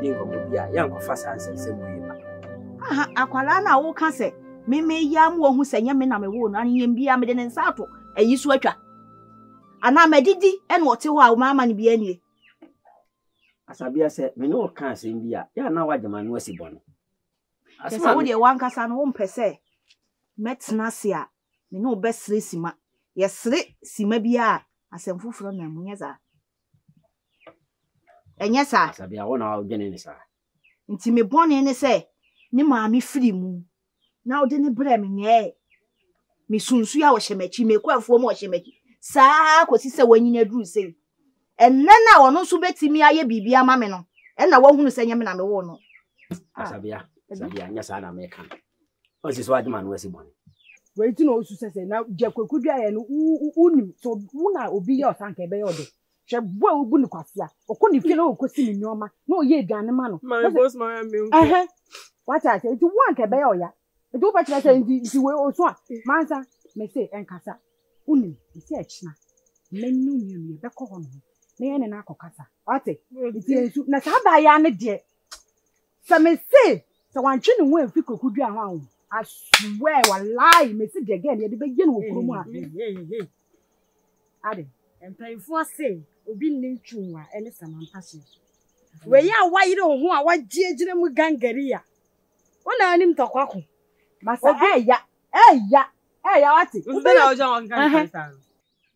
di ngomo bia ya nkofa sanse mu yiba aha akwala na wo ka se me yam wo hu se nya me na me wo no anyem bia me de nsa ato ayi so atwa ana medidi e no te ho a wo mama ne bia nie asabia se me no ka asem bia ya na wagema no asibon asema wo de wankasa no wo mpese metna se a me no besre sima ye sre sima bia asem fufuro na munye za enye sa asabia wo na wo dwene ni sa nti me bone ne se ni maami firi mu na ode ne bre me nye me sunsu ya wo hyemachi me kwafuo mo hyemachi saa kosi se wanyina duru se enne na wono so betimi aye bibia ma me no enna wahunu se nyame na me wo no asabia nya sa na me kan o si so aduma no asibon we ti no osu sese na jakwakudu aye no unim so una obi ye osanka ebe ye ode hwe bo obu ni kwasia okoni fie na okosi ni nyoma na oye aduane ma no my boss my me what I say you want ebe ye oya e do pa kira say nti we oso a mansa me say enkasa unim isi achina menu mienu ye beko ho no na ye ne na akokasa ate iti ensu na sa ba ya ne de sa me say sa wantwe ne ho afi kokudu a ho I swear wallahi me see again ye de be gye no okromu a ade empayfo ase obi ntwunwa ene samampase we ya wayire ho a wagiegire mu gangaria wona anim tokwako masa eya wati ube na oja wan gangaria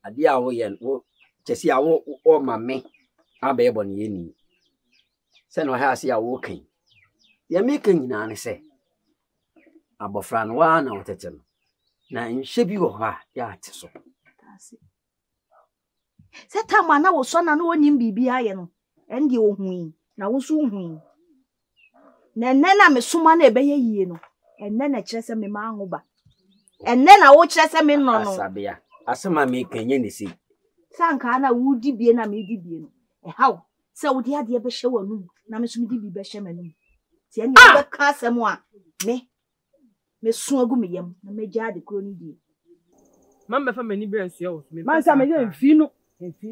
ade a wo ye wo chesi a wo o mame abe ebo ne ni se no ha ase a wo kan ye me kan nyina ne se abofra no wa na wotete no na nhye bi wo ha ya ate so se tamwa na wo so na no onim bibia ye no ende ohui na wo so ohui na enne na me soma na ebe ye yie no enne na kire se me ma anwoba enne na wo kire se me no no asabia asema me kanye ne si sanka na wo di bie na me di bie no haw se wo di ade be hye wanu na me so me di bi be hye manum tie ene be ka asem a me so agu me yam na me gya de kro ni die mamba fa mani be nsia wo me mansa me ye mfino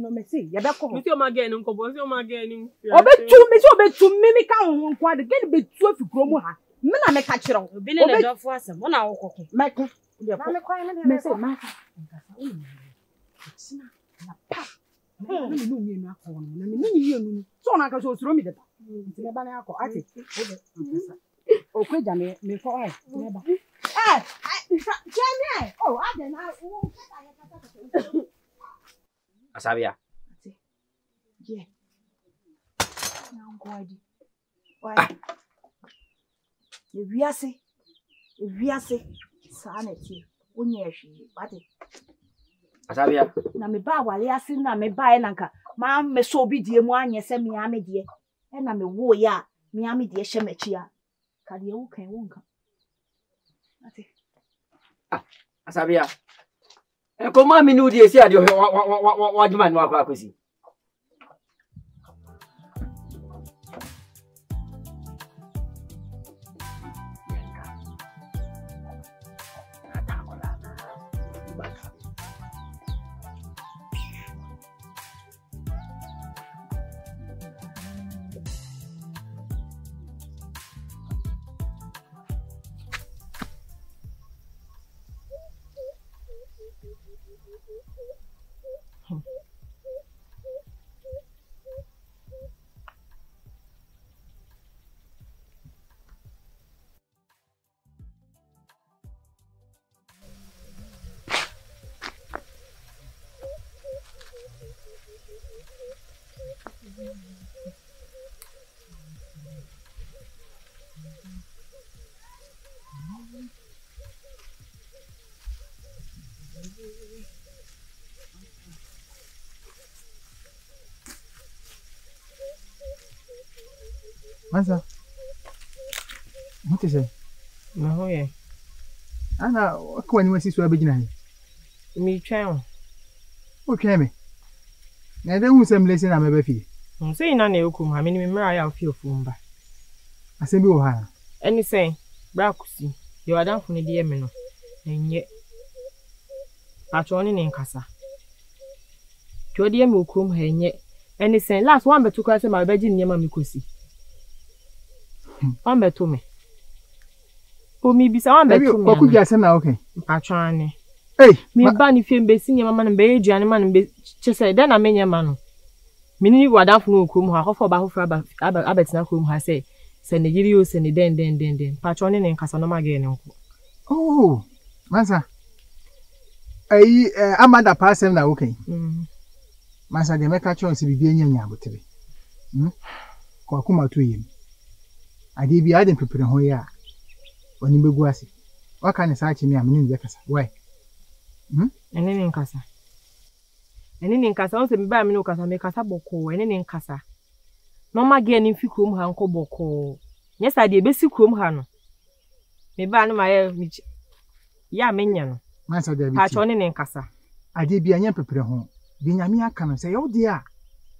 me say ye be ko me ti o ma ge ni nkobo si o ma ge ni obetu me ka ho nko ade ge betu afi kro mu ha me na me ka kire wo obi ne na dofo asem wo na wo kokko me ko me say ma na pa me no mi na ko no na me ni yi enu so na ka so suro mi de ta nti me ba na akọ ati o kwe ja me fo ai me ba Jamie oh ade na wo kata asabia yeah na ngwadi why ewiase sa na ti onye ehwe ade asabia na me ba wale ase na me ba e nanka ma me so obi die mu anye se me ame die e na me wo ya me ame die hye machi a ka de wo kan wo nka ate asabia ko ma mi nu die si ade wa juma no akwa akosi Mansa. What is it? No ye. Ana kwa ni wasi so abegina he. Mi twan. O twan me. Na de hu sem lesi na me ba fi. Say na na ekum ha me ni mra ya fi ofumba. Asem bi wo ha. Any say bra kusi. Ye wadan fu ne de me no. Enye. Atwoni ne nkasa. Twodi me okrum ha enye. Any say last one betu kwa say ma beji nyema me kosi. On beto me. O mi bisa on beto me. Kwaku dia sem na okay. Patwane. Hey, me ba ni fie mbesi nyama man be eduane man be chese de na menye ma no. Mini wadafo no okurum ha hofo ba hofra abetina kurum ha say se ne yiri o se ne den. Patwane ne nkasa no mage ne nko. Oh, Mansa. Amanda passem na okay. Mansa de meka chon si bibia nya abotere. Kwaku matu yim. Ade bi ade pepere ho ya. Oni begu ase. Waka ne sa chimi amene nze kasa. Why? Enene nkasa. Enene nkasa on se mi ba amene okasa me kasa boko enene nkasa. No mage ni fikrom ha nko boko. Nyesa de besi krom ha no. Me ba no maye mi ya menya no. Mansa de bi. Ha cho ne nkasa. Ade bi anya pepere ho. Bi nyame aka no se yodi a.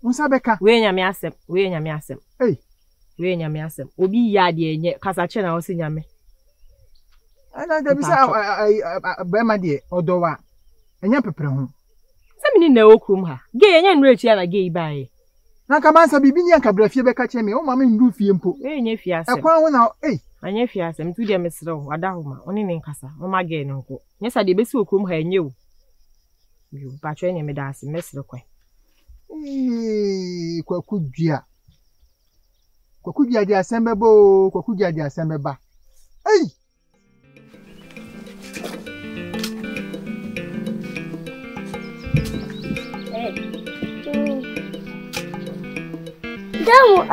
Unsa beka. We nyame asem. Hey. We nyame asem. Obi ya de enye kasa che na o se nyame. Ana de bi sa ba ma de odowa. Enya pepere ho. Se mini na okrum ha. Ge enye nru echi na ge ibae. Na ka Mansa bibi ni anka brafie beka che me. O ma me ndu fie mpo. We enye fie asem. Ekwan ho na anya fie asem tu de mesre ho adahoma. Oni ne nkasa. O ma ge no nko. Nyesa de besi okrum ha enye o. Yo ba twa enye me da asem mesre kwan. Kwaku dia di asembe bo, kwaku dia di asembe ba. Hey! Damu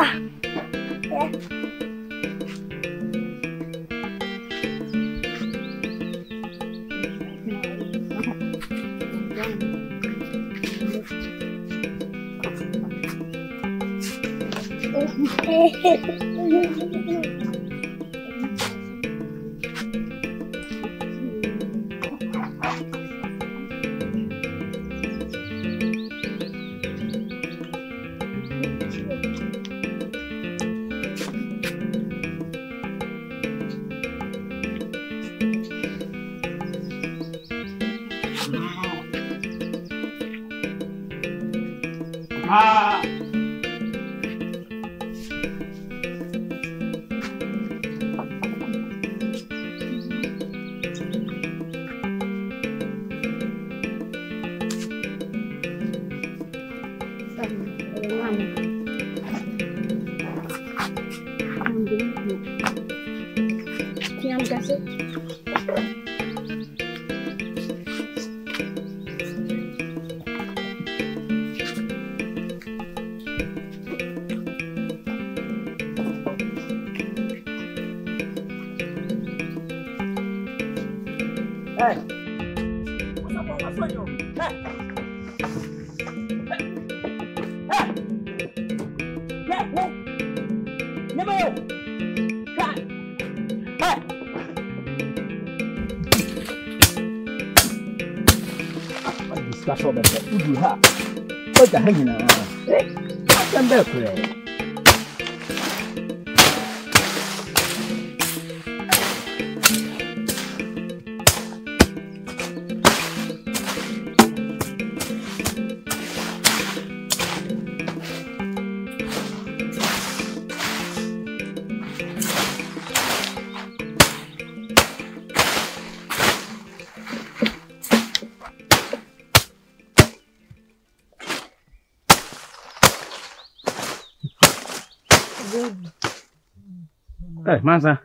Mansa.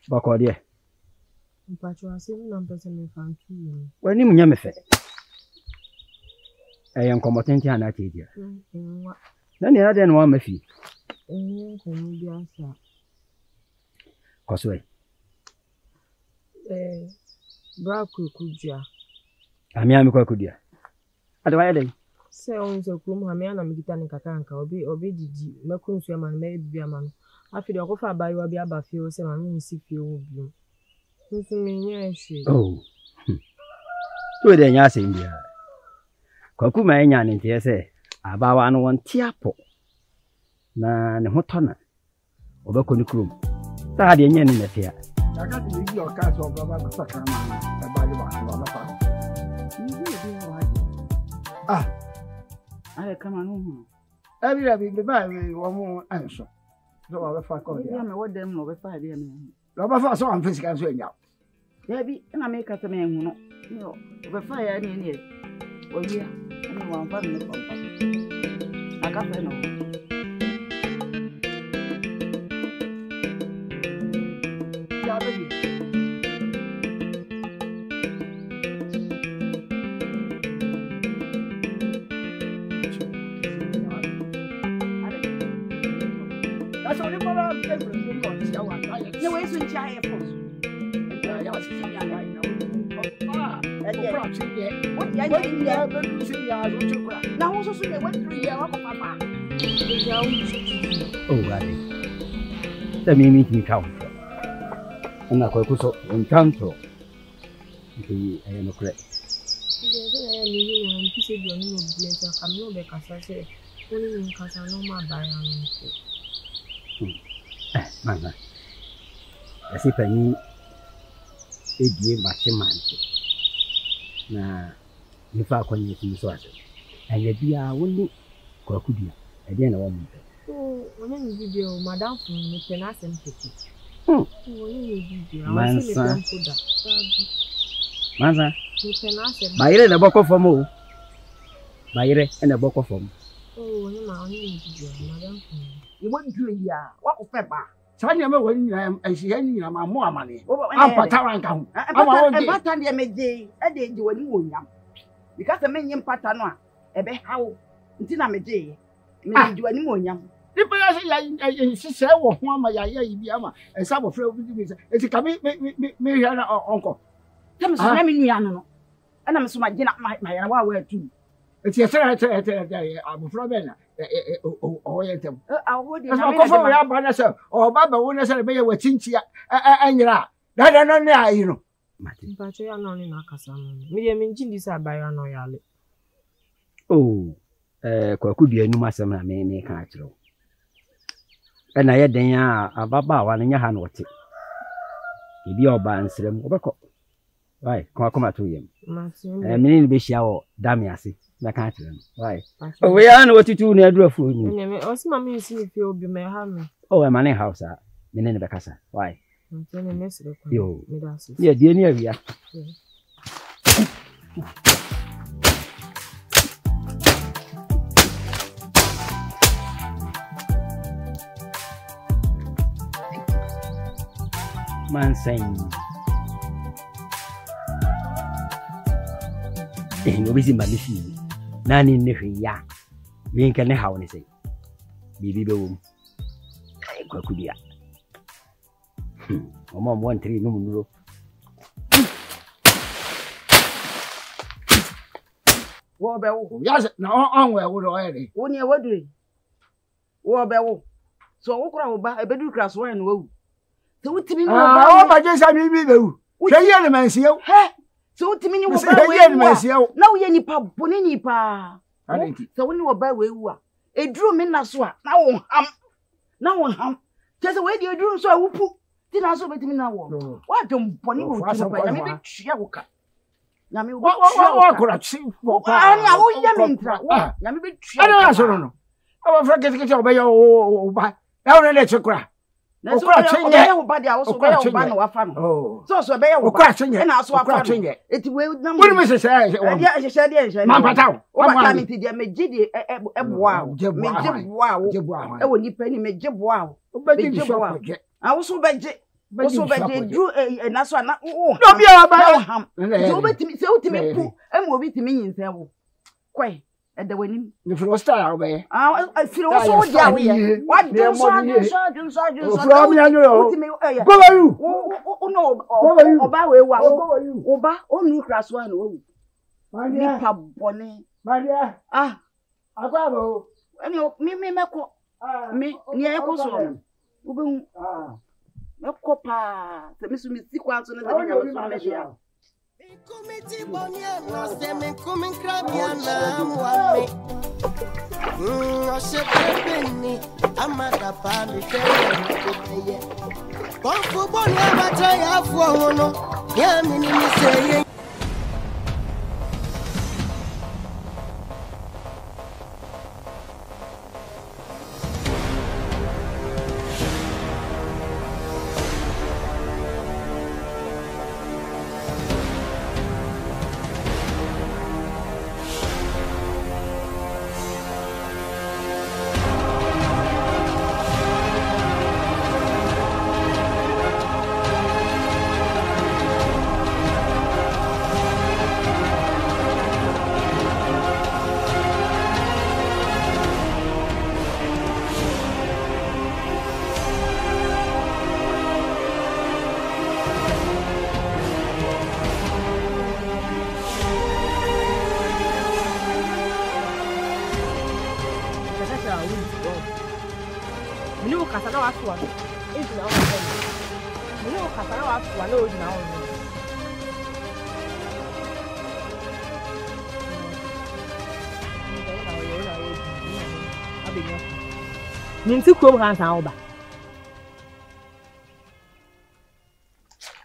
Bako de. Mpacho ase na mpese me fantu. Wani munya mefe. Nkomotenti ana tedia. Na ne ade no wa mafi. Nkomo bi asa. Koswe. Braku kujia. Ami kwa kudia. Ade wa yade. Se onse krum ha me ana migita ne kakanka obi didi mekunsu ama me bibia ma no. Afide okofa abayo bi abafie o se ma me nsi fie o bi. Nsi me nya ehwe. Oh. To de nya se ndia. Kwaku ma nya ne ntie se abawa no won tiapo. Na ne hotona. Obekọ ni krum. Ta de nya ne ntia. Aka ti yi o ka so baba ba saka ma. Ba ba pa. Ah. Ale kama no. Abi be ba we wo mo anso. So I fa call Ya ya. me wo dem no be fa de me. Lo ba fa so am physical so nya. Ya bi na me ka te me hu no. Yo, be fa ya ni ni. O ya, na wa fa me ko pa. Aka fa no. Ya be. That's only for a different thing. Ya wa ta ya. Ne we so nchi aye fo. Ya wa si ya ga ina. Ah, e ko pra chi ye. Wo ya What ye you ye. have been using ya so chukura. Na ho so so ne we 3 year wa ko papa. Ya wo so. Oh, right. That means me count. And I could so on council. I am correct. Mama, I see Penny a dear Bachiman. Now, if I can use this was it, and yet be our only Kokudia, again a woman. When you video, Madame from the Penas and Petit. Manza, Bayre the Boko for more. Bayre and a Boko for. Oh, Madame. You want to ya. Wa ko fe ba. Sanya me wani na ehia ni na ma mo amane. Wo Ampata ranka ho. Ama won Empata de meje, e de je wani wonyam. Because me nyim pata no a, e be hawo. Nti na meje. Me de wani wonyam. Nipa ya se ya sise wo ho ama ya ya ibi ama. Esa bo frɛ obi bi se. Eti ka me hia na onko. Tell me so na me nua no. E na me so ma gina ma yara wa atu. Eti esere abofra be na o ye tem. Awo de Esa ko fo ya ba na se o ba ba wo na se be ye watinchia anyira. Da no ne ayi no. Martin. But you are not in Akasam. Medium in Jindisa by an oil. Oh, Kokudi, no master, me can't throw. And I had then a baba one in your hand. What it be your bands, right? Come at him. I mean, be shower, damn, I see. I can't tell him. Why? Oh, we are what you do near the food. Also, mammy, see if you'll be my hammer. Oh, a money house, Menina Bacassa. Why? Yo, yeah, dear near ya. Man saying, no busy machine. None in the ya. We ain't can how say. Baby boom. Kokudia. Mom 1 3 no. Wo be wo. Yes, na on we wo do already. Wo ne wadure. Wo be wo. So wo kura wo ba e bedu kra so en wo. So wutimi ni wo ba. Ah, o ba je sa mi be wu. Hwe ye ne mansie wo. He. So wutimi ni wo ba Hwe ye ne mansie wo. Na wo ye nipa boni nipa. Adenti. So wo ni wo ba we wu a. Eduru me na so a na wo ham. Na wo ham. Kese we di eduru so a wupu. Ti na so betimi na wo. Wa dom boni wo tu pa. Na me be twia wo ka. Na me wo Wa kura chi wo pa. Ani a wo ya me ntra. Na me be twia. Ana so no. Aba fra kete o be yo ba. Na wo ne chekura. Na so be wo ba dia wo so be wo ba na wa fa no. Oh. So be wo ba. Na so afa. Eti we na mo. Wo me se se. Dia hye dia. Ma pata. O ba ta mi ti dia me gidi eboa wo. Me geboa wo. E wo nipa ni me geboa wo. O ba di so ko je. A wo so be je. Wo so be je dru na so na wo. No bia ba. Ham. So betimi se utimi pu. E mo bi timi nyinsa wo. Kwai. E da wanim. Ni fro star wo be. Ah, firo wo so dia wo ye. Wa dun so. From ya no. Utimi e. Go are you? O no oba we wa. Oba o nu kra so na wo. Ni pa bone. Maria. Ah. Akwa bo. Eni me meko. Me ni e ko so. Wo be hu. Ah. Meko pa. Se mi su mi si kwa so na se mi so me dia. Committee bonia na se me come krabiana muame. O se beni amada pa mi fe ye. Konfu bonia bata ya fu hono. Ya mi ni se ye. na wa to ano enti na o ka me no kasa na wa to ano o di na o no Minti krom ha san oba.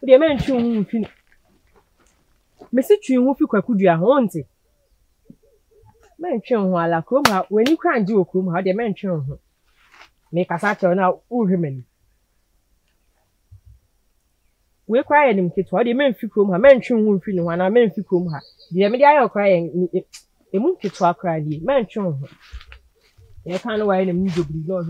O de men twi hu fi. Mesi twi hu fi kwakudua ho nti. Men twi hu ala krom ha wani kran di okrom ha o de men twi hu. Me kasa che na u hwemani. We kwa ye nim keto o de men fi krom ha men twi hu fi ni ho na men fi krom ha. De me de ayo kwa ye emu keto akra di men twi hu. You can't wait a minute to be lost.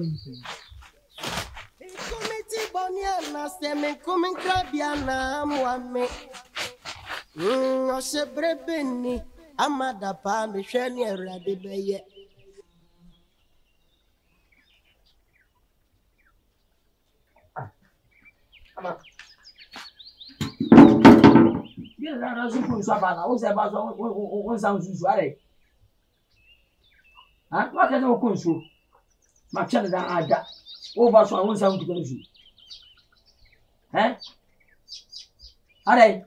Committee Boniana, Semi coming Crabiana, Mwame. No Sebrebini, Amada Pam, Shania Radibeye. Yes, I was Sabana. Who's about one sounds usually? Huh? What can I consume? My channel that I got over so I won't sound to consume. Eh? Are they?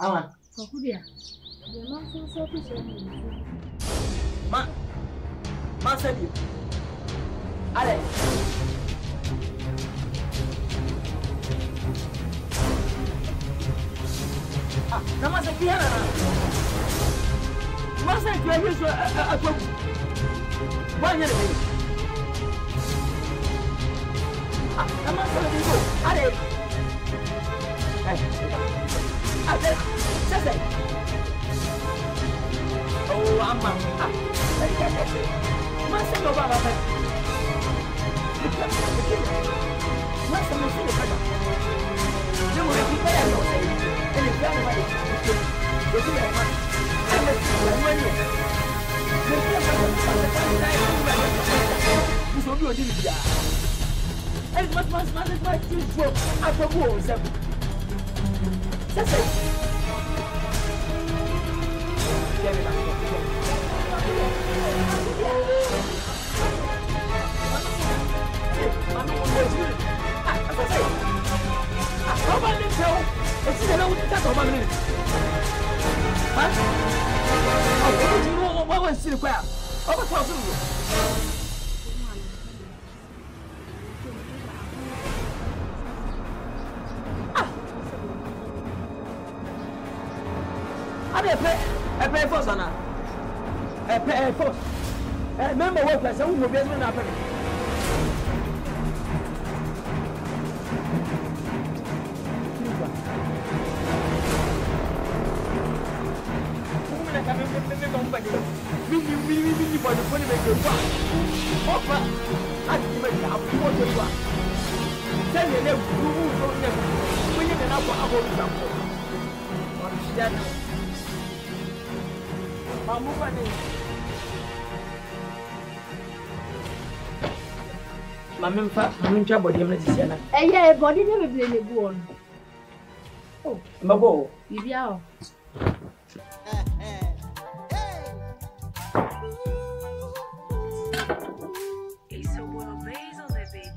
Aman. Ma said you. Are they? Ah, Namasa Kiana. Masa tu ada apa? Banyak ni. Ah, nama saya itu. Ada. Ada. Selesai. Oh, aman. Masa tu apa? Masa mesti ada. Dia mula kita yang tahu. Ini kan mana? Jadi apa? Remember what I said, we will be able to happen. Mamin cha body na disiana. Yeah, body never be le bu on. Oh, mabo. Bibia o. Isso bueno base on the beat.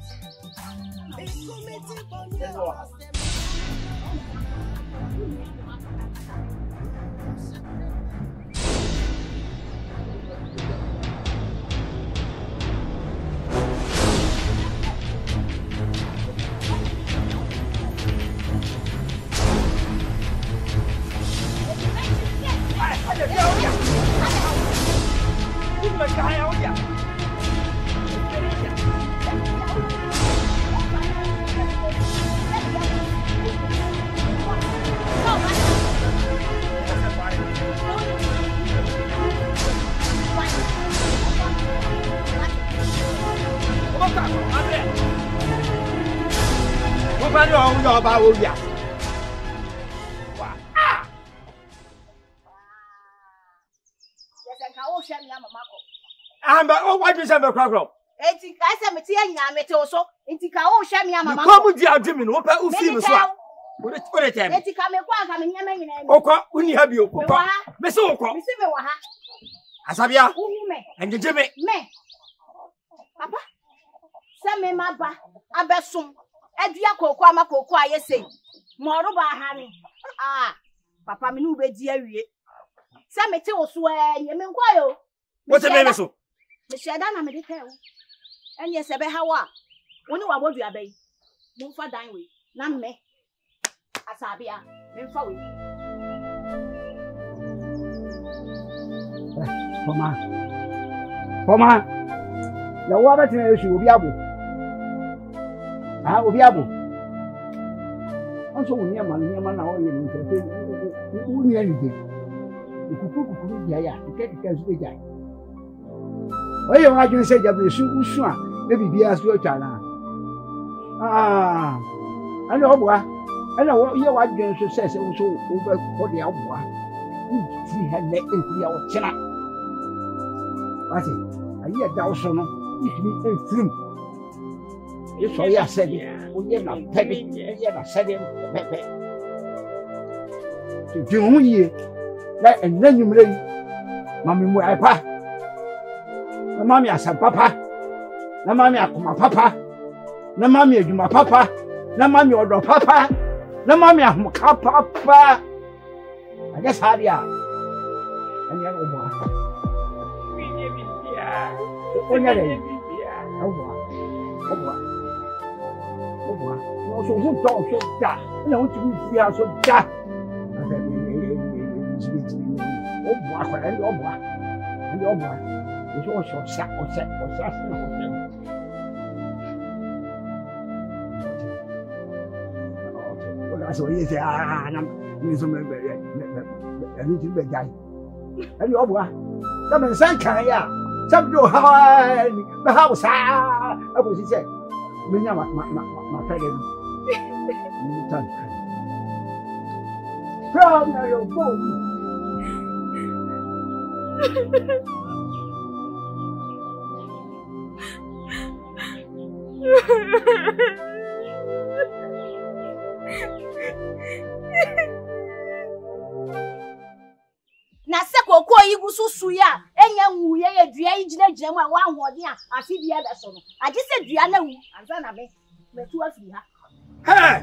Why do you say crowd? Eti ka se me tie nya me te so enti ka wo hwe me amama ko mu di adwemi no pa u fi me so a wo de tem eti ka me kwa ka me nyama nyina ni okwa uni ha bi okwa me se okwa me se me wa ha asabia uni me enjeje me Papa, send me my ba, I bet soon. Edia koko ama koko aye say. Moro ba hani. Papa me no be dia wie. Send me te oso ye me nkwa yo. What's the name so? Me sheda na me de tell. Enye se be hawa. Woni wa bodu abai. Mo fa dan we. Na me. Asabia, me fa we. Poma. Ya wa ba tena yesu obi abo. Obi abo. Onso woni ama na o ye ni ntefe. Woni ani de. Kuku dia ya, ke su be jai. Oye wa jun se jabu su usu a, na bibia su otwa na. Ana obua. Ana wo ye wa jun so se wo so wo ba ko de obua. Ti ha le e ya o chena. Wati, ayi e da so no, itimi e film. E so ya se bi, o ye na pebi, ye na se bi pepe. Ti hu ye. Na enanyumre yi mami mu aipa na mami asam papa na mami akoma papa na mami adwuma papa na mami odo papa na mami ahomka papa aga sadia anya no mo biye biya onya le obo no so da na o ti bi so da Obwa kwa ndi obwa. Oso sha ose. Oga so ye se na mi so me ani ti be jai. Ndi obwa. Ta men san kan ya. Sabdo ha ni ba ha sa. Abo si se. Me nya ma fa de. Ni tan. From your body. Na se koko yi gususu ya enya nwu ye dua yi gina mu a wa ahode a afi bia be so no age se dua na wu anza na me tu afiri ha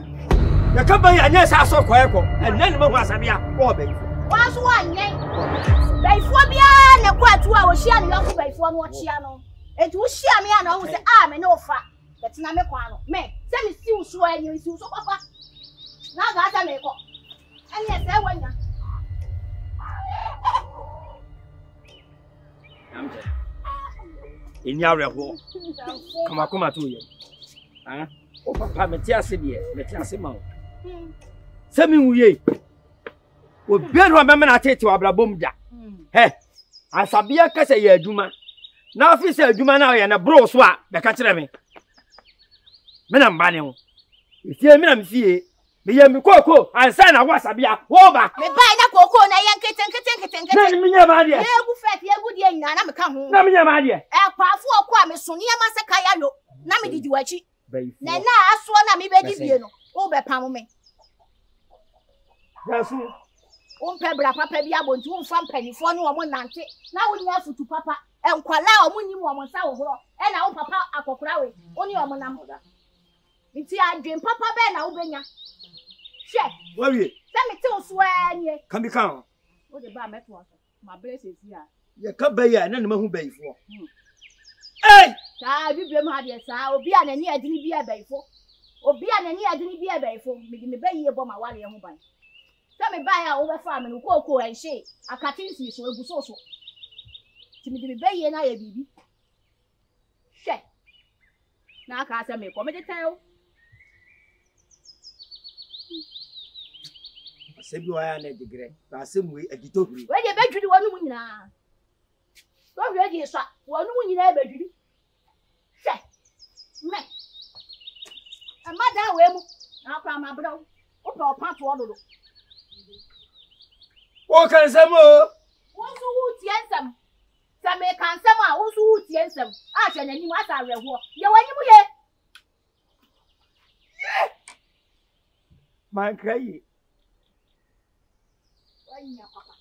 ya ka ba ya nya sa so ko eko enna ni mo hu asabia wo be wa so wa nyen baifo bia na kwatu a wo hia ne yoko baifo no chia no enti wo hia me a na wo se me ne ofa betina me kwa no me se me si wo so anyi si wo so papa na ga ta me ko anya se wanya Ini awreho. Kama tu ye. O papa meti ase de, meti ase ma o. Se mi wuye. O biaru ameme na tete wa brabom da. Asabia kase ye adwuma. Na office adwuma na ye na bro so a be ka kire me. Me na mba ne ho. Efie me na me fie. Me ye me koko ansa na wasabia wo ba. Me bai na koko na ye nkete. Na me nya ba de. Ye gu fet ye gu de nyina na me ka ho. Na me nya ba de. Kwafu okwa me so ne ma se kaya lo. Na me didi wachi. Na aso na me be di bie no. Wo be pam me. Yasu. Umpe bra papa bi abonti umfa mpanifo ne wo nante. Na wo nya futu papa. Enkwala o munyi wo mo sa wo horo. E na wo papa akokora we. Oni o mo nam. Nti adwen papa be na wo benya. Wawie. Se me te oso anye. Kan bi kan. O de ba meto aso. Ma bless esi a. Ye ka ba ya na ma hu baifo. Sa bi blem ha de sa obi a nani adini bi e baifo. Obi a nani adini bi e baifo. Me ba yie bo ma wale ho ban. Se me ba ya wo be fa me no koko enhye. Akatinsi so eguso so. Ti me ba yie na ya bibi. Na aka se me ko me de tayo. Sebi wa ya na digre ba semwe agitohuri we je bedwiri wonu mu nyina to hwe je so wonu mu nyina e bedwiri me amada we mu na kwa ma bra o pe opa to ododo wo kan samo wo so wu tie nsam sa me kan sam a wo so wu tie nsam a hwe nani mu asa reho ye wani mu ye man kai Anya papa.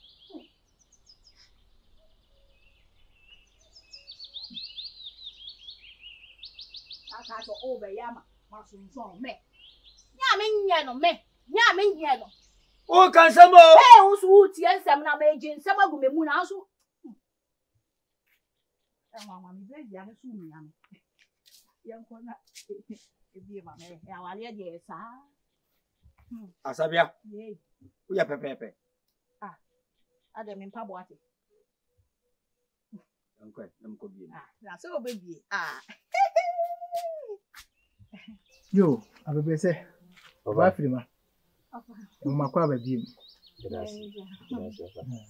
ka so o be ya ma so nso me nya me nye no me nya me nye no o kan samo o so tie nsem na me je nsem agu me mu na so mama mi be ya no so mi ya me yanko na ebi ma me ya wale de sa Asabia u ya pepepe ade me mpa boate yanko namko bi na so obebi Yo, abebese. Oba firima. Mo makwa babiem.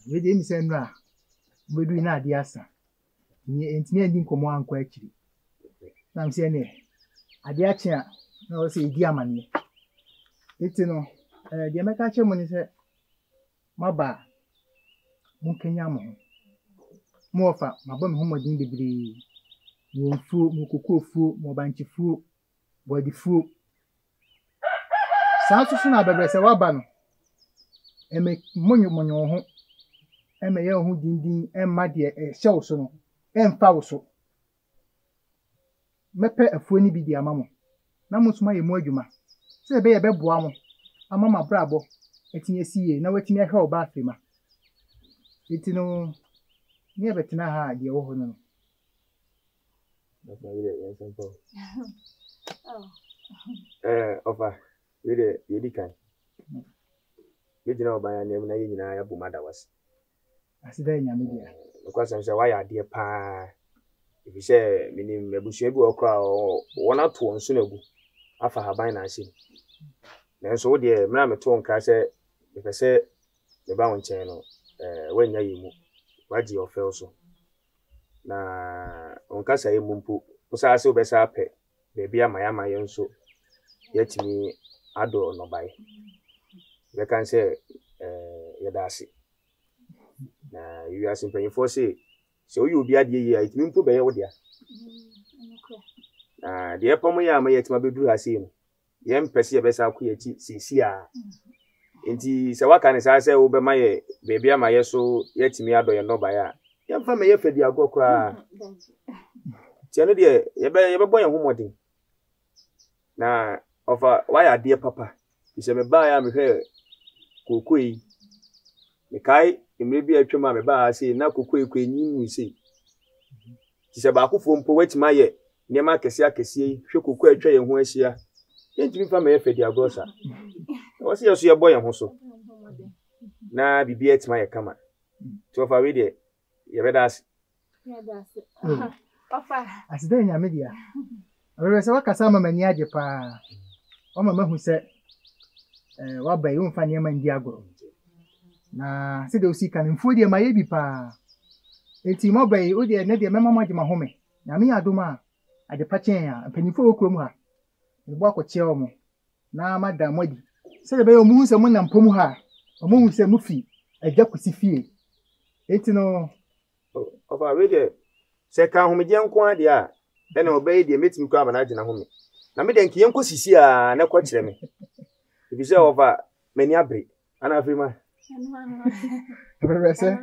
We dey mi se nra. Mbedu ina ade asa. Ni entimi andi nkomo anko akiri. Na mse ne. Ade ache a na o se edi amane. Eti no, de meka che mo ni se maba mo kenya mo. Mo ofa maba me homodin bebre. Mo fu, mo kokofu, mo banchifu. Body fu Sansu suna bebre se waba no eme monyo ho eme ye ho dindin emma de hye so no emfa wo so mepe afuo ni bi di amamo na musuma ye mu adwuma se be ye beboa mo amama brabo etinye siye na watimi ahwe oba afema etino ni ebetina ha de wo ho no Ofa, we can. We didn't know by a name, I have mother was. I said, Yamidia. Because I'm saying, why are dear pa? If you say, meaning, maybe she will cry or 1 or 2 on sooner after her buying I see. Then so, dear, Mamma Tom Castle, if I say the bound channel, when you move, what do you feel so? Na on Casa Mumpu, was I so best up. Baby, my young so yet me ado no by. We can say, Yadasi. Now you are simply for say, so you be at the year, it means to be out there. The Epomoya may yet my bedroom has seen. Yem Percy best out here, see, Inti Sawakan is I say, over my baby, my so yet me ado no by. Yam family, if they are go cry. Tiano dear, you boy and woman. Na offer why are dear papa? You say me buy am here kukui. Me kai maybe a chuma me buy say na kukui kwe ni say. Ti se ba akufo mpo wati maye niam akese akese hwe kukui atwa ye ho ahia. Ye ntimi fa me efedi agosa. O se yeso ye boy ho so. Na bibi etima ye kama. Ti offer we dey ye bedas. Yeah, that's it. Offer. Aside nya media. Awere se wakasa mani age pa. O mama hu se waba yi umfa niam ndi agoro. Na se de osika nfo de maye bi pa. Enti mo bai o de ne de mema maje mahome. Na me adoma ade pa chen ya panifo okrom ha. Egbo akoche o mo. Na madam wadi. Se de be o mu se mo na mpom ha. O mo hu se mu fi agya kusi fie. Enti no ofa we de se kan ho meje nko ade a na obey de metim ko amana agina ho me. Na me de nkiye nko sisi a na kwa kire me. If say ofa mani abre ana afima. Awere se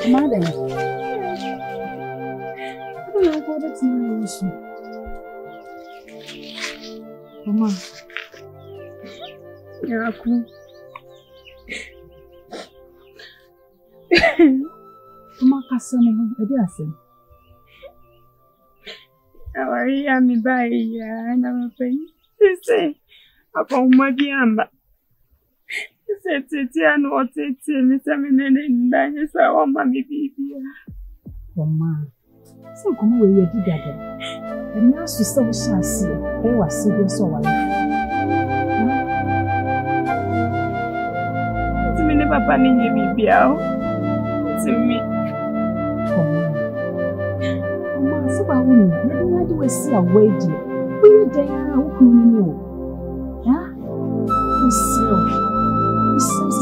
Madam. I don't know what it's nice. Mama. Yeah, cool. Mama kasane ho, edi asem. Awari ya mi bai ya na mapen. Sise. Apa uma biamba. Tete anu otete mi se menene ndanye sa oma mi bibia. Mama. Some come away, you did that. And now, so some shall see, they were serious or To me, never banning you, Bibiao. To me. Mama, so I wouldn't. Never do I see a way, dear. We there, who can know? Huh? We see,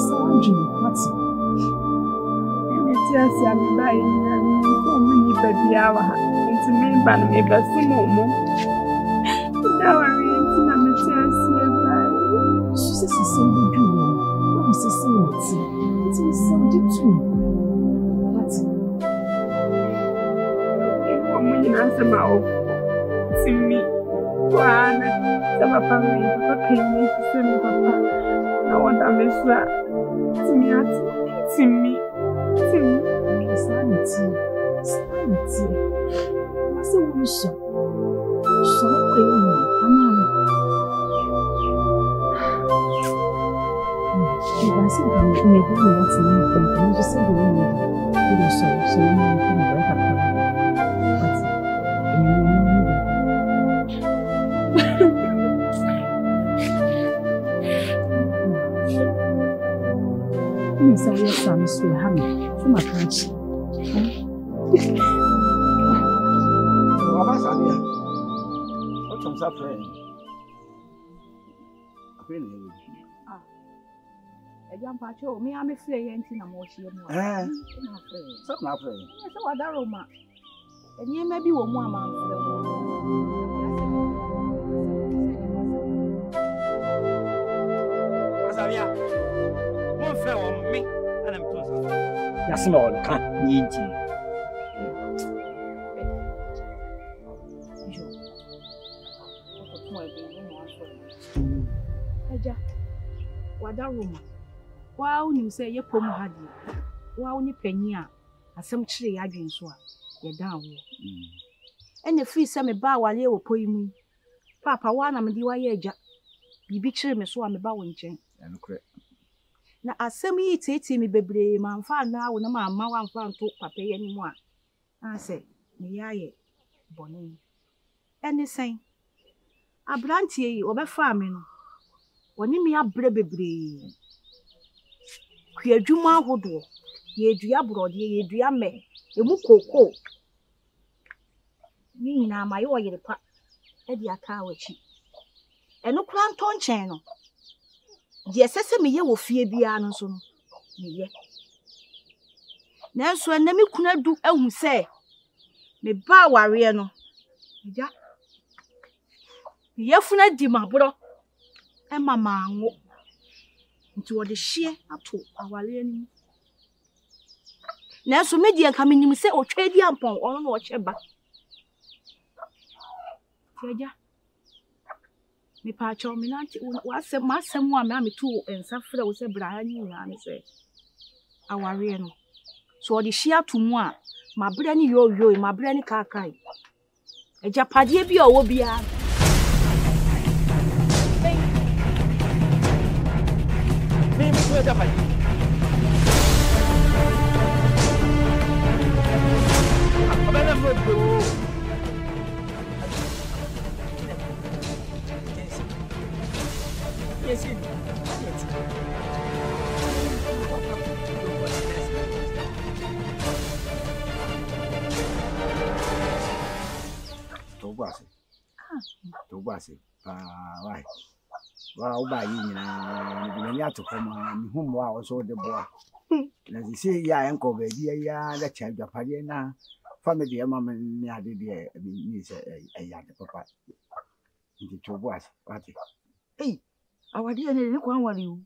so I'm doing what's it? Yes, I'm buying many baby hour. It's me, but maybe some more. Now I'm in a chance here. This is so good. What was the same? It is so deep too. What's it? Woman, answer my own. To me, one, some of my pay to send me papa. I want to miss that. To me. Sanity. What's the wish? So, Pacho, me am a flay and tin a more sheer. Some not free. So what are Roma? And you may be one more man for the world. One fell on me, and I'm close. That's all, can't need you. What are Roma? Wow, you say your poem had you. Wow, you penny, some tree I drink so. You're down. And the free semi bar while you were poem. Papa, one I'm a DYA. Be picture me so I'm about winching. Now, I say me it's me, baby, man, fan now, no man, my one fan talk papa anymore. I say, me, I bonny. And the same. I brand you over farming. When you me a baby. Queer Juma Hodo, ye diabro, ye diame, a muco. Me now, my oil, the part, Eddie a cow cheap. And no clanton channel. Yes, sesame ye will fear beyond soon. Ye. Now, so I never could do who say, me bow warrior no. Ya. Yefuna di my bro, and mamma. Into what the sheer up to our lane. Now, so media coming, you say, or trade yampon, or watch a back. Me patch on me, not what's a mass and one mammy too, and suffer was a brand new man, say. Our real. So the sheer to moi, my brandy yo, my brandy carkai. A japadia be or be a. Why? Well, by you, when you have to come home, I was all the boy. As you say, yeah, uncle, baby, yeah, that child, your party now. Family, mamma, near the dear, a young papa. Into 2 boys, party. Hey, our dear, one were you.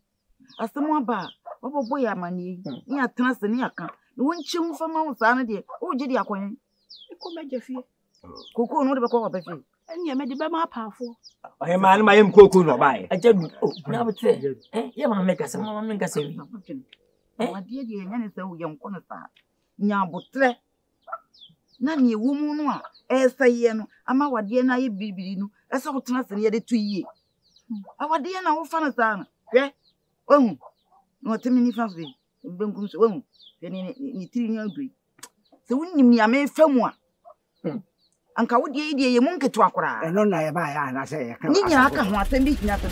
As the more bar, what boy am I near trust the near camp? You won't chew from our sanity. Oh, did you acquaint? Come back, Jeffy. Cocoa, not about a baby. And you made the Bama powerful. I am man, my own cocoa, no buy. I tell you, oh, now it's fair. You want to make us some make us say, my dear, and so young corner. Nyambutre. Nani woman, as I am, I'm our dear naive baby, as all trust near the 2 years. Our dear now, Fanasan, eh? Oh, not a many family, Bunkum's own, then in 3 years. So when you may film one. anka wo de ye mu nketo akora eno na ye ba ya na se ye kan ni nyina aka ho asem bi nyina asem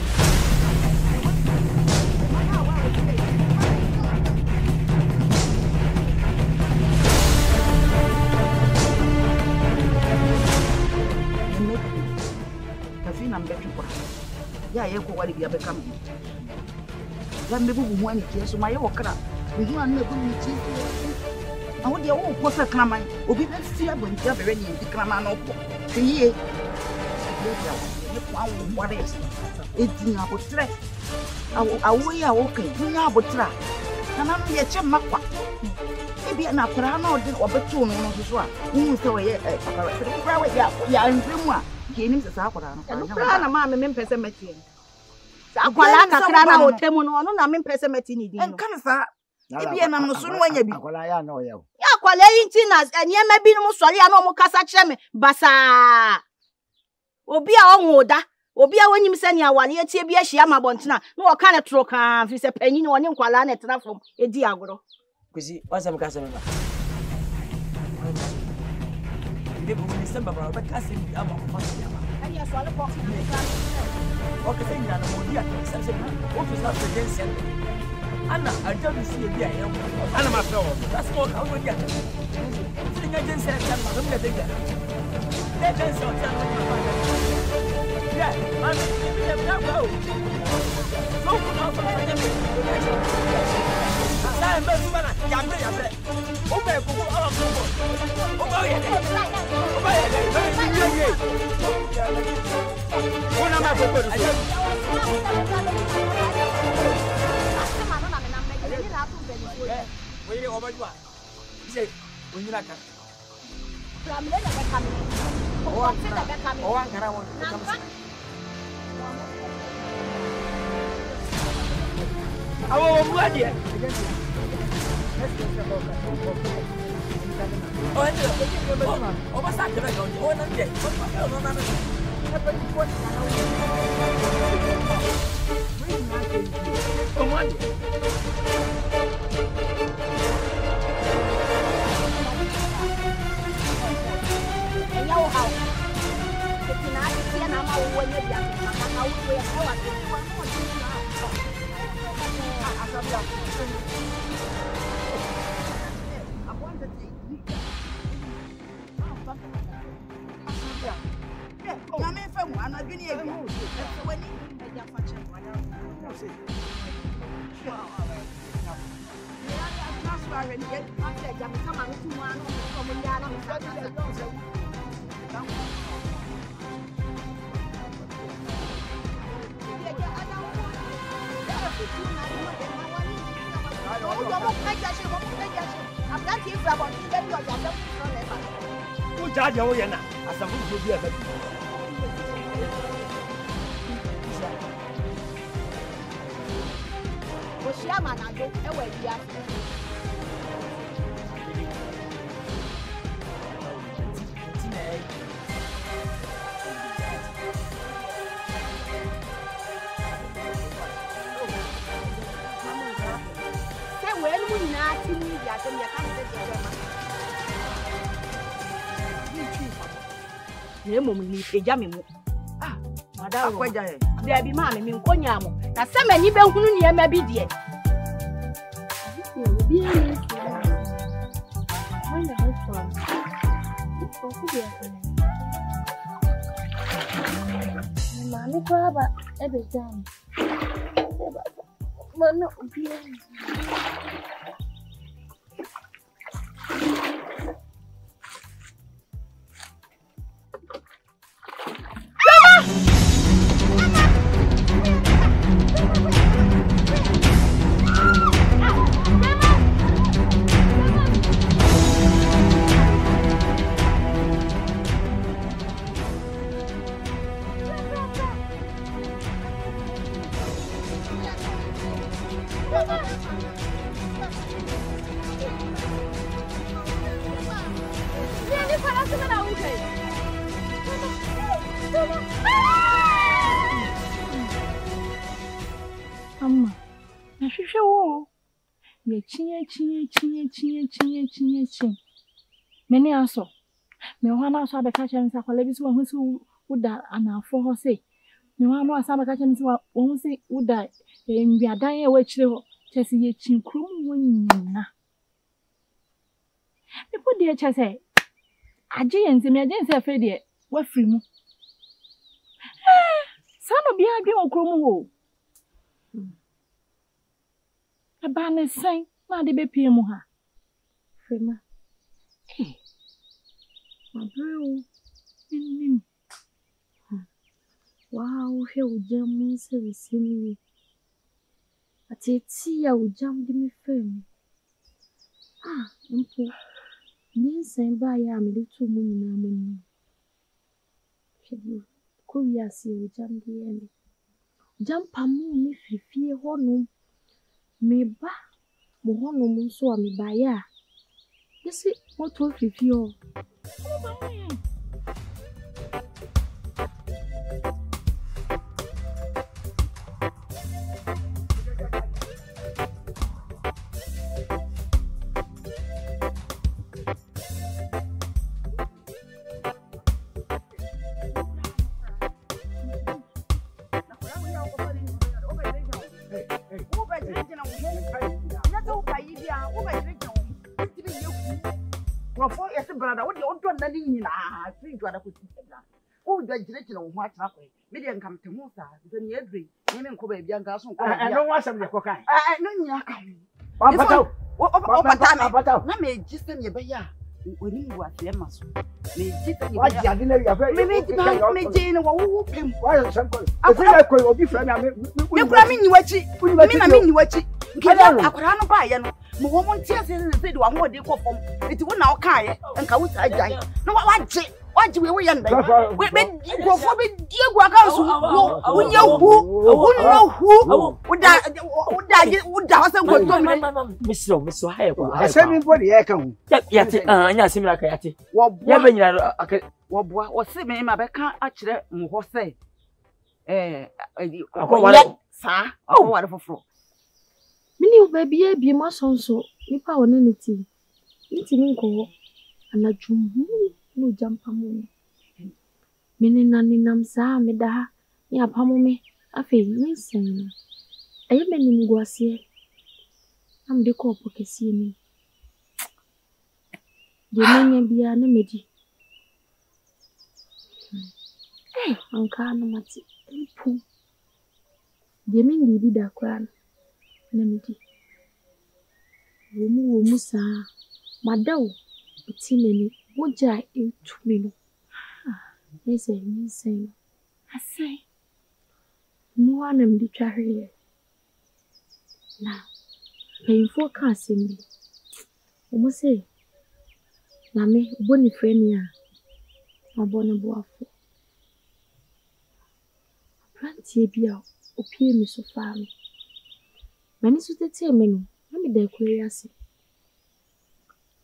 kafina mbetu kwa ya ye ko wali bia bekam ya mbebu bu ani kieso ma ye wokra bu anu ebu ni ti na wo de wo ko sa kraman obi be fia bontia be ni di kraman no ko ye ye kwa wo ware edi na botre awo ya wo kan nya botra na na ye che makwa ebi na akora na odi obeto no no so a wu se wo ye akara se kra we ya nremu a kenim se sa akora no kra na ma me mpese meti akwala kakra na hotemu no no na me mpese meti ni di no enka me sa ebi na no so no anya bi akwala ya na oye ya akwala yinti na enyema bi no sori ya na omo kasa kire me basa obi a onwoda obi a wanyim se ne awale etie bi ahia mabontina na wo ka ne tro kan fi se panyi ne woni nkwala na tena fom edi agoro kusi wasam ka se me ba ide bu ni se baba ba ka se bi ama ko fa ya ba ani aswale ko o ka se nya na mo dia se se o fi sa presense ana aja bi si bi aye ana ma fe wo that's all ka wo dia se nya jense ka ma do me de ga de jense o ta no ma yeah man be bravo so ko na fa ya me sa me su bana ya bre o be ko ala ko o ba ye ye ona ma ko ko Oye, obajua. Ise, onyira ka. Pramle na be kam. O ankara won. Awo mu adie. O ende. O ba sa kere ka o na die. O na na. O mu adie. Jaja wo yana asafu so bi ebe o shia manado e wa dia se we lu ni na ti ni ya to ya ka se je ma ne mo mi peja me mu madam akwaja he de bi ma me nkonya mo na se mani be hunu ne ma bi de obi ene when the husband o ku bi aka ni ma ni ko aba e be jam mo no obi ene Amma, na hwehwe wo. Ye chinye. Mene aso. Me wana so abeka che nsa kwala bi so hu so uda anafo ho se. Me wana so abeka che nsa wo hu se uda mbiadan e wa chire ho chese ye chinkrum wo nyina. Me po de che se aje yense me aje yense fe de wa firi mu. Sano bi adwe okrom wo. Aba ne sen na de be pie mu ha. Frema. Bro, wow, he will jam me service me. At a tea, I will jam me firm. Impo, yes, and by a little moon. Korea see you jam the end. Jump a moon if you fear honum. Me ba, mohonum so me by ya. Yes, what will you feel? For yes, brother, what you want to do? I think you are a good sister. Oh, the direction what happened. Million come to Musa, the near drink, women could be young girls. I don't want some of the cocaine. I know you come. But I may just send you by ya. When you were there, must may just I didn't know very Jane or him. Why somebody? I could be friend. I mean, you watch it. I mean, you watch it. I could not buy you. Woman tears in the video. I'm what they call from it. Will now carry and come with I die. No, what do we end? We've been for dear Guagas. We know who would die. Would Miss Ohio. I said him for the echo. Yet, yes, him like a yati. What was saying, my back actually, what say? Sir, oh, wonderful floor. Mini baby be my son so nipa on anything. Nti nko anadwum no jampa mu. Mini naninam saa me da ni apamo me afi nsen. Aye meni mguase. Am de ko pokesi ni. De nanya bia na medi. Anka no mati. Mpu. De mingi bi da kwa. Namidi. Womu sa madao utimeni moja etumino. Ese nsen. Asai. Muwa na mdi twahwe. Na. Painful ka sembi. Omo se na me boni freni a. Abona boafo. Plantie bia opie mi so fami. Mani so tete me no na me da kwari ase.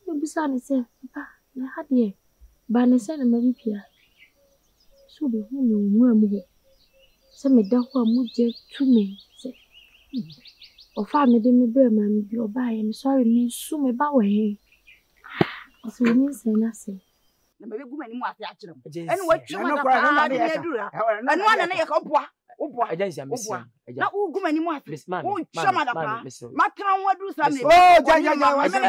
Me bisa ne se papa na ha de ba ne se na mabipia. So be hu me mu amu ho. Se me da ho amu je tu me se. Ofa me de me bre ma me bi oba ye me sorry me su me ba we. Aso ni se na se. Na be gu mani mu ase a kire mo. Ene wa twema da pa na ye dura. Anu ana na ye ka oboa. Oboa agency amesi. Na ugu mani mu ase. O twema da pa. Matra wadu sa me. Oh, ja.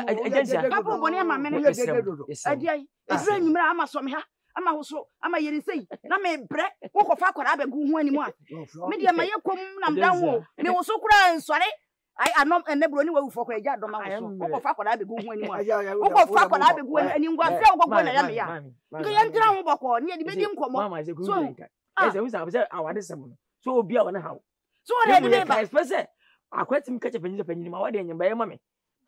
Agency. Papa boni ama me ne. Adiai. Efra nyumra ama so me ha. Ama hoso ama yeri sei. Na me bre. Wo ko fa kwara abegu hu ani mu ase. Me de ma ye kom na mdan wo. Me wo so kura nsore. I anom enebro ni wawu fokora ja doma wo ko fa kwara abegu hu ani mu ase. Wo ko fa kwara abegu ani ngwa se wo ko na ya me ya. Nke ye ntira ho boko ni e di bedi nkomo. So ese we say awade sem no. So obi a wona hawo. So re di ba express akwatim kache panyi ma wade nyamba ye mame.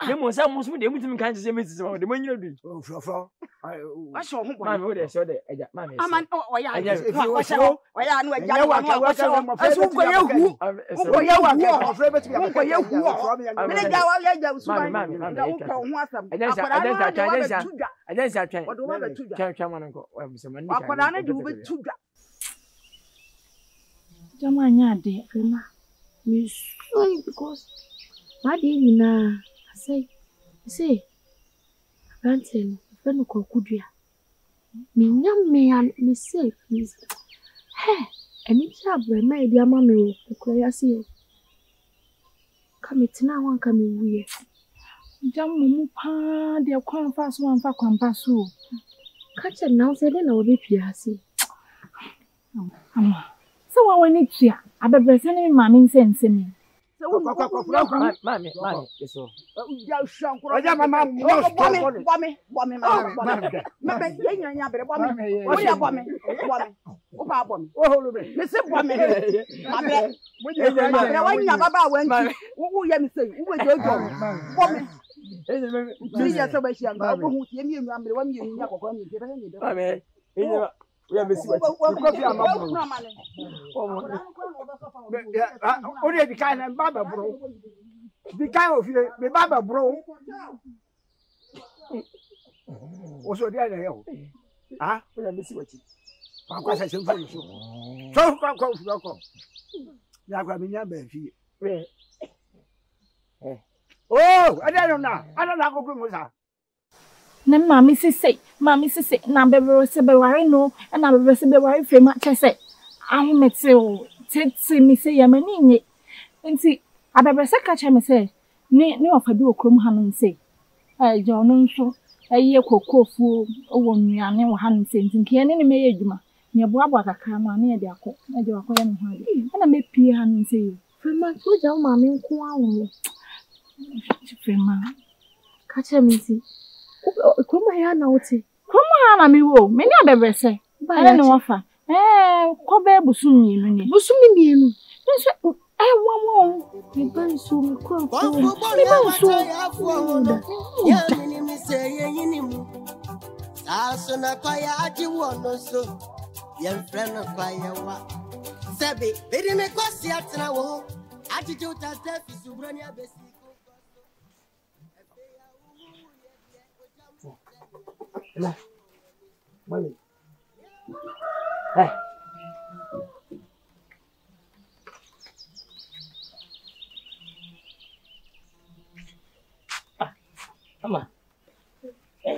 Me mo sa mo so de mutimi kan se me sisi ma de manyina du. Fro. Wa so ho mame wo de so de eja mame. Aman o ya. O ya anu eja wa wa so. Asu ko ye hu. Ko ye hu. Fro beti ya. Ko ye hu. Me ne ja wa ya ja su ma. Mame. Ko hu asam. Agency atwen. Odo wa betuja. Twan man ko. Se man ni. Akoda na de wo betuja. Jama nya de frema. Me so because what do you na say Ranten, Fenoko Kudria. me say, please. Hey, and it's a my dear mammy, the curiosity. Come it now, one come weird. Jam pa, dear quan fast one for compasso. Catch it now, said I will be piercing. So I need to. I be presenting mammy sense me. Mammy, yes, so. We are missing what only the kind of Baba bro. The kind of the Baba bro. Also, the other hill. Ah, we are missing what you. Of course, I shall tell you so. So, come. Yagamina Benfi. Oh, I don't know. I don't know who was that. Na mammy say, na bebe se be ware no, na bebe se be ware fe ma che say. I met you, tete me say yamani nye. Nti abebe se ka che me say, ne ofa bi okrom hanon say. Jo no nso, ye kokofu owo nuane wo hanon say. Nti ke ne me ye adwuma. Ne boabo akaka no ane ye de akọ. E de akọ ye me ho ade. Na me pie hanon say. Fe ma so ja o ma me nko awo. Fe ma. Ka che me si. Kuma ya na wote. Kuma na mi wo. Me ni abebe se. Ba ne wofa. Ko be busumi nu ni. Busumi mienu. Nse wo. Me ban so me kwa. Me ban so. Ya ni mi se ye yini mu. Aso na kwa ya aji wono so. Ye friend kwa ya wa. Sebe, bedi me kwasi atena wo. Aji juta tefi subrani abesi. Nah, money. Hey. Mama.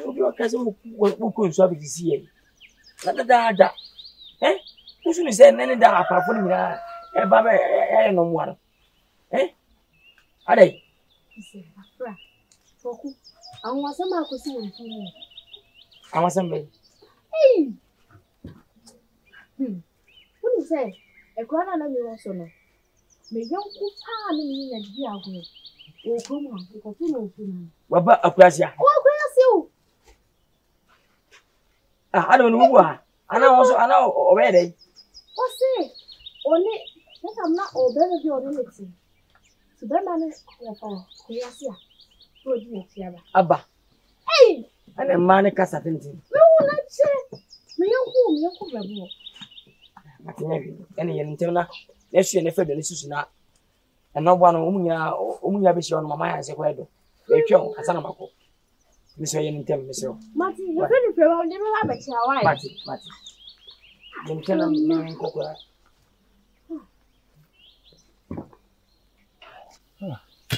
Obi o kase mo ko nso abisi ye. Da. Usu ni se nene da apafo ni na ba ba no mo ara. Adai. Ise afra. Foku. Awon asama akosi wo nfun. Awon sambe. Wouldn't say a grana na me also no. Me yonku pa na me nya di ago. O kuma ko tu no funa. Waba akwasiya. O akwasiya o. Ana no mu ha. Ana also ana obede. O se oni na na obede bi odi leti. So be ma ne ya fa ko yasiya. So di yasiya ba. Aba. Ana mane kasa tintin. Me wona che. Me yonku babo. Matinya bi. Ene ye ntem na nesu ne fa do ne susu na. Eno bwa no omunya be shi ono mama ya se kwa do. E twon asa na mako. Mi so ye ntem mi so. Mati, you feel the problem, never have a child. Mati. Dem tena mi kokora.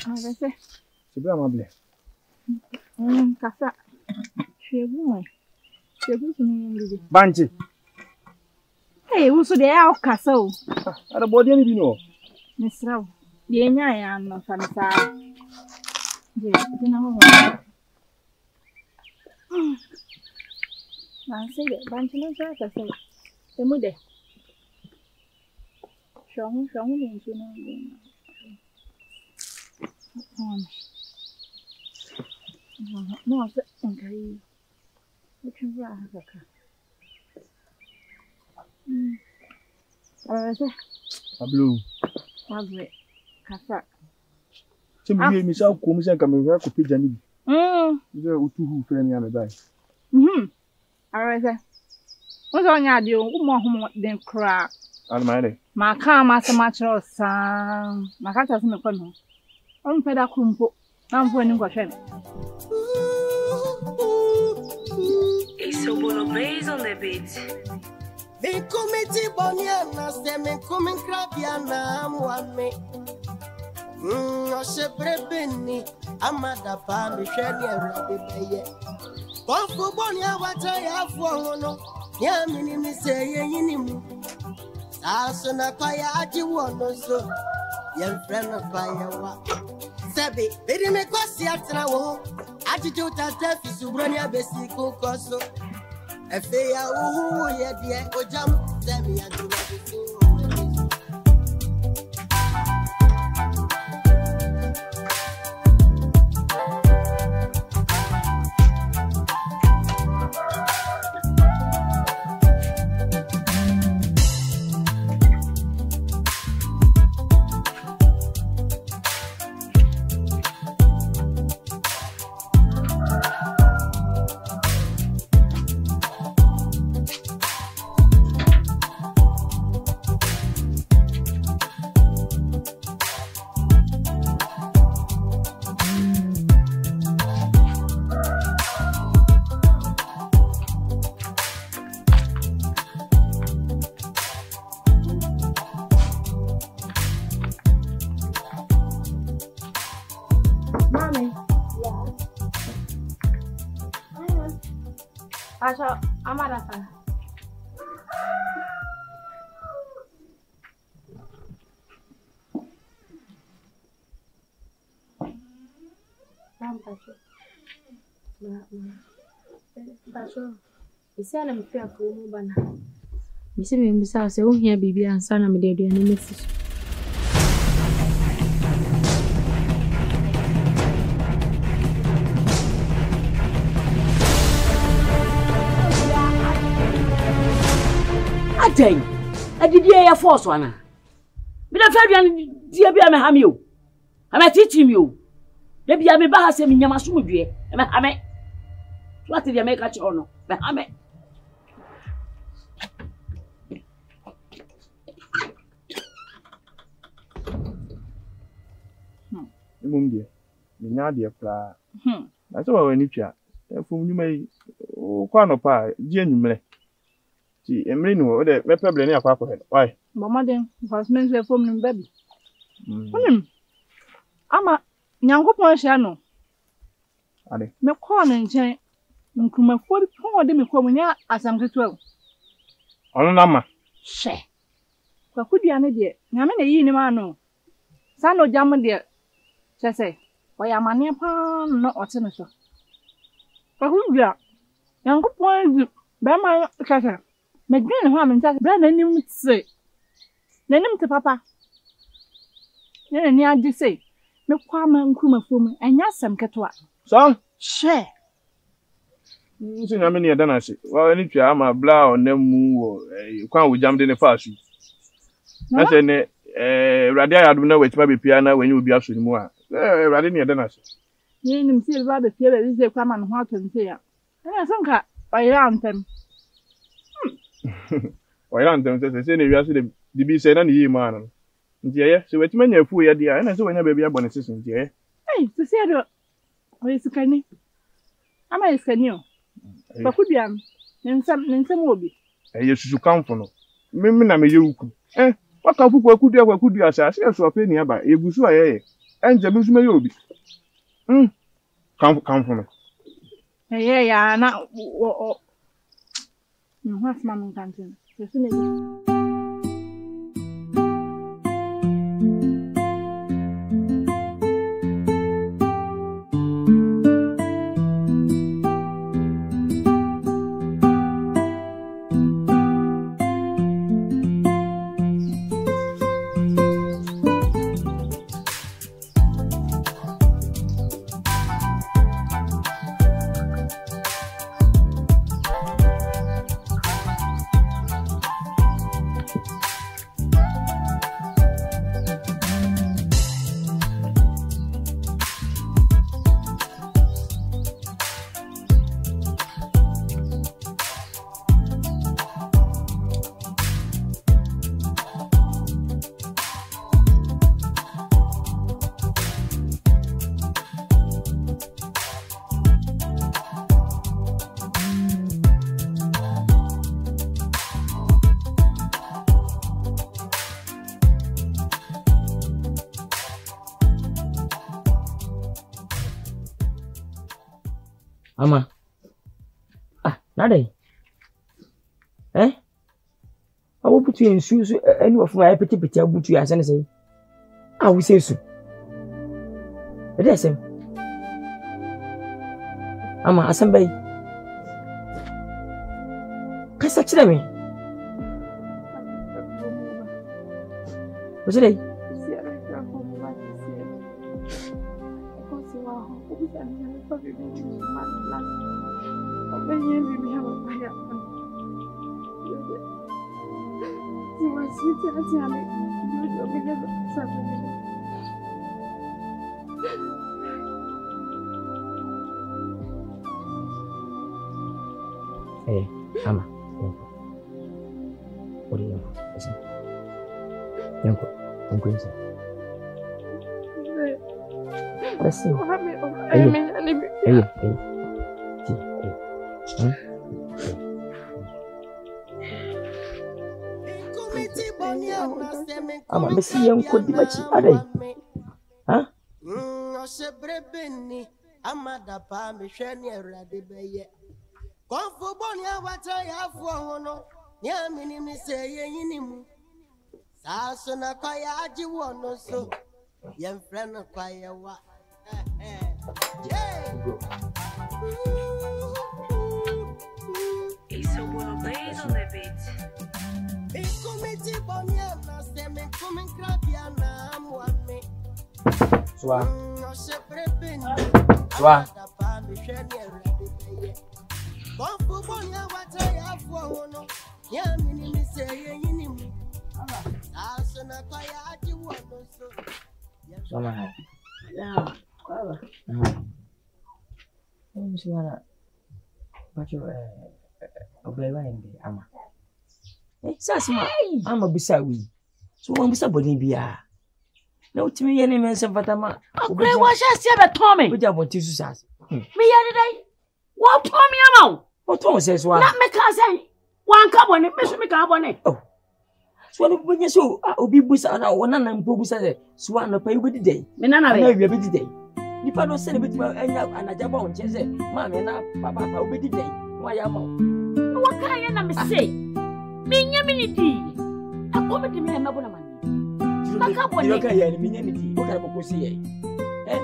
Avese. Sibra mable. Kasa. Chegu sunu ngi. Banchi. Hey, uso de ya kasa o. Ara bodi ni bino. Misra. De nya ya no fansa. Je, dina ho. Nansi de banchi no sa kasa. Temude. Shong ni sunu ngi. No, okay. Which is right. Pablo. Pablo. Kasa. Chimi mi sa ko mi se kamera ko page ni. Ze utu hu fere ni amebai. Arese. What's on your deal? Mo den crack. Almaire. Ma ka ma se ma chro sa. Ma ka ta se me ko no. On peda kumpo. Na mpo ni ngwa hwe. It's so bueno based on the beat. Me kumiti boniana se me kumin krabiana muame. O shebrebeni amada pa me hwe ni awrade beye. Bonfo bonia wata ya fuo no. Ya minimi say yinimu. Aso na kwaya aji wono so. Yan friend of fire wa. Sabi, bidi me kwasi atena wo. Aji juta tefi subronia besi kukoso. Efe ya uhu ye die ojam semi ya juwa bisu. Asha, amarasa. Basho. Isi ana mfia fumu bana. Misi mbisa se unhia bibi ansana mededu ya nimesi. Ateng. Adidi ya force wana. Bila fadwa dia bia me ha mi o. Ama titi mi o. Da bia me ba ha se mi nyama so modwe. Me ha me. What did you make a chono? Me ha me. Mumdia. Minadia fra. That's all we need ya. Fu nyuma yi o kwa no pa die nyumre. Ti emre ni wo de me peble ni akwa he. Why? Mama den, was men say from nim baby. Ama nyankopon hia no. Ade. Me call no nchen. Nkuma fori pon de me ko munya asam ketu. Ono na ma. She. Kwa kudua ne de, nyame na yi ni ma no. Sa no jam de. Chese. Oya mane pa no ote no so. Kwa kudua. Nyankopon di be ma kaka. Me dwen ho am nta bra na nim tse. Na nim te papa. Ne ni adi se. Me kwa ma nkuma fom anya asam ketu a. So? She. Nsi na me ni eda na se. Wa ni twa ama bla onamu wo kwa wo jam de ne fa asu. Na se ne Rade ayadum na wetima be pia na wenye obi aso ni mu a. Rade ni eda na se. Ni nim se ba be pia be se kwa ma no ho atonse ya. Na se nka oyira antem. Oyira antem se ne wiase de bi se na ni yi ma no. Nti ye se wetima nya afu ye dia na se wenya be bia bone sisi nti ye. Se se do oyisikani. Ama yisikani o. Bakudiam, nensem obi. Ye susu kamfo no. Mimi na me ye wuku. Waka fuku akudua asase eso afa ni aba. Egusu aye. Enje bi su me ye obi. Kamfo no. Ya na o. Has mama kantin. Se ne. Ama, Nade. I will put you in shoes any of my petty abutu as I say. I will say so. It is him. Ama asambai. Kasa chira me. What's it? Hey, Ama, what do you want? Listen. Yanko, I'm going to. Let's see. Ama mesi yanko di machi adai. Huh? Amada pa me hwe ne awrade beye konfo boni awata ya afu hono nya minimi se yeyinimu saso na kwa ya aji wono so ye mfre na kwa ya wa Isso bueno bem on the beat. Ikumiti boni na se me kumin krabia na amwame Swa. Ama bisa wi. So wan bisa boni bia. Na utimi yene mense fatama. Akure wa sha sia be ton me. Oja bon tisu sas. Me yare dai. Wa ton me ama. O ton se so. Na me ka sai. Wan ka bone, me so me ka bone. Oh. So no bunya so obi busa na wona na mpo busa se so na pa yubedi dai. Me na be. Na wi bedi dai. Nipa no se ne betima anya anaja ba won chese. Ma me na papa obedi dai. Wa ya ma. Wa ka ye na me say. Me nya me ni di. Akomedi me na mabona man. You can hear me any what kind of see.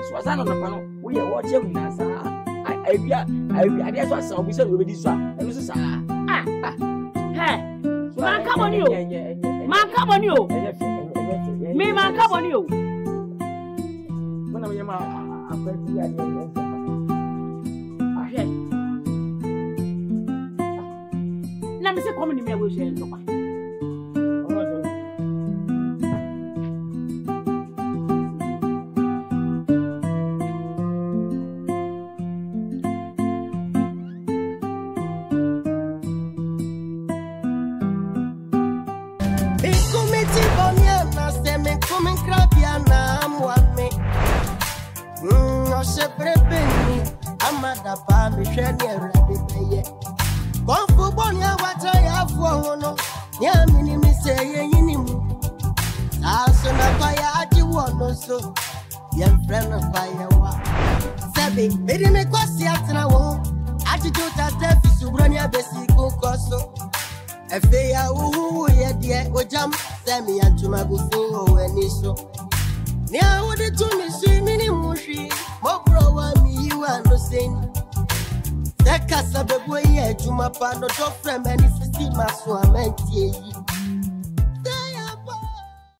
So as I don't know, we are watching us. I guess what some we said we this one. And this is hey, man, come on you. Man, come on you. Me, man, come on you. When I am let me say, come in the mail with you. Amada pa me hwe ne awrade beye konfo boni awata ya afu hono nya minimi se yeyinimu aso na kwa ya aji wono so ye mfre na kwa ya wa sebi bidi me kwasi atena wo aji jota tefi subrani abesi kokoso efe ya uhu ye de ojam semi antuma gufin o eni so ni awode to mi su minimu hwi mobro wa mi yiwa no sen Deka sabebu ye juma pa no do frem any system aso amenti yi